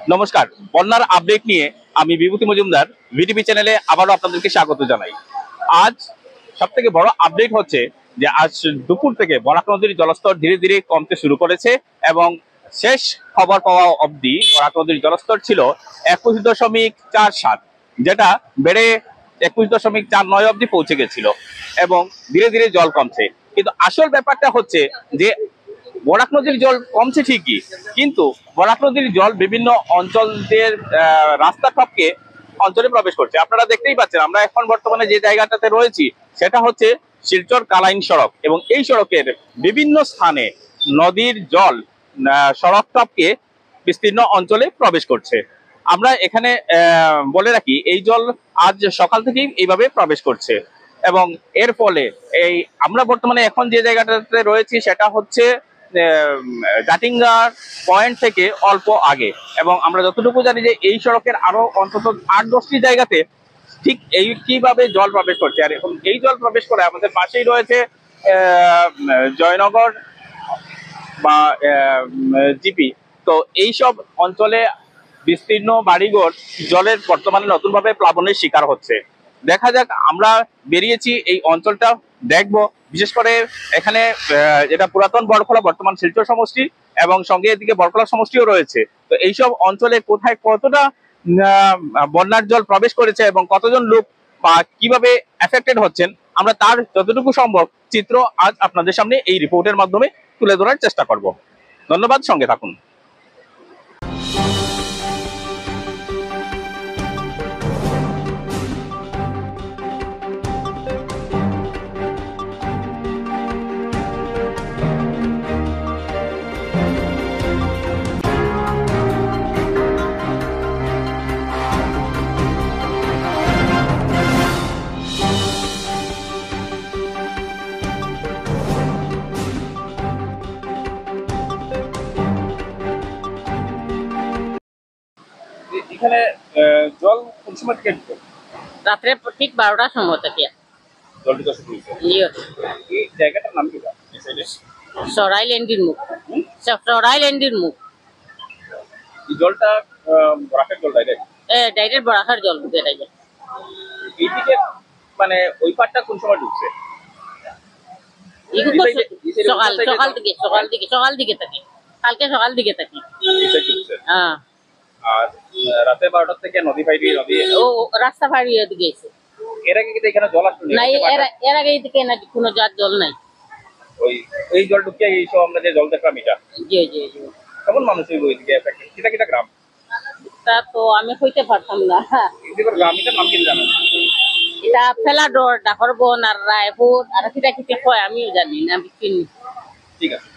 নমস্কার, বন্যার আপডেট নিয়ে আমি বিভূতি মজুমদার ভিটিভি চ্যানেলে আবারও আপনাদেরকে স্বাগত জানাই। আজ সবথেকে বড় আপডেট হচ্ছে যে আজ দুপুর থেকে বরাক নদীর জলস্তর ধীরে ধীরে কমতে শুরু করেছে এবং শেষ খবর পাওয়া অবধি বরাক নদীর জলস্তর ছিল 21.47, যেটা বেড়ে 21.49 অবধি পৌঁছে গেছিল এবং ধীরে ধীরে জল কমছে। কিন্তু আসল ব্যাপারটা হচ্ছে যে বরাক নদীর জল কমছে ঠিকই, কিন্তু বরাক নদীর জল বিভিন্ন অঞ্চলের রাস্তা টপকে অঞ্চলে প্রবেশ করছে। আপনারা দেখতেই পাচ্ছেন, আমরা এখন বর্তমানে যে জায়গাটাতে রয়েছি সেটা হচ্ছে শিলচর কালাইন সড়ক এবং এই সড়কের বিভিন্ন স্থানে নদীর জল সড়ক টপকে বিস্তীর্ণ অঞ্চলে প্রবেশ করছে। আমরা এখানে বলে রাখি, এই জল আজ সকাল থেকেই এইভাবে প্রবেশ করছে এবং এর ফলে এই আমরা বর্তমানে এখন যে জায়গাটাতে রয়েছি সেটা হচ্ছে জাটিঙ্গার পয়েন্ট থেকে অল্প আগে, এবং আমরা যতটুকু জানি যে এই সড়কের আরো অন্তত 8-10টি জায়গাতে ঠিক এই কিভাবে জল প্রবেশ করছে। আর এখন এই জল প্রবেশ করে আমাদের পাশেই রয়েছে জয়নগর বা জিপি। তো এইসব অঞ্চলে বিস্তীর্ণ বাড়িঘর জলের বর্তমানে নতুনভাবে প্লাবনের শিকার হচ্ছে। দেখা যাক, আমরা বেরিয়েছি এই অঞ্চলটা দেখব। বিশেষ করে এখানে যেটা পুরাতন বড়খলা বর্তমান শিলচর সমষ্টি এবং সঙ্গে এদিকে বড়খলা সমষ্টিও রয়েছে। তো এইসব অঞ্চলে কোথায় কতটা বন্যার জল প্রবেশ করেছে এবং কতজন লোক বা কিভাবে এফেক্টেড হচ্ছেন, আমরা তার যতটুকু সম্ভব চিত্র আজ আপনাদের সামনে এই রিপোর্টের মাধ্যমে তুলে ধরার চেষ্টা করব। ধন্যবাদ, সঙ্গে থাকুন। এখানে জল কোন সময় থেকে ঢুকে? রাত্রে ঠিক 12টার সময় থেকে জল ঢুকা শুরু হয়েছে। এই জায়গাটার নাম কি? সরাইল্যান্ডের মুখ। সরাইল্যান্ডের মুখ। এই জলটা বরাকের জল ডাইরেক্ট? ডাইরেক্ট বরাকার জল ঢুকে থাকে। এইদিকে মানে ওই পাটটা কোন সময় ঢুকছে? সকাল দিকে থাকে, কালকে সকাল দিকে থাকে। হ্যাঁ, আর রাতে 12টা থেকে নদী পাইবি, নদী ও রাস্তা পাড়ি এদিকে গেছে। এর আগে কি এখানে জল আসতো না? এর আগে এদিকে না, কোনো জল নাই। ওই এই জল ঢুকে এই সব আমরা যে জল দেখলাম এটা। জি জি জি। কেমন মানুষ হইব এদিকে এফেক্ট? কিটা গ্রাম? তা তো আমি কইতে পারতাম না। এদিকে গ্রামটার নাম কি জানেন? এটা ফেলাডোর, ডাকরবন আর রায়পুর আর কিটা কয় আমিও জানি না। ঠিক আছে।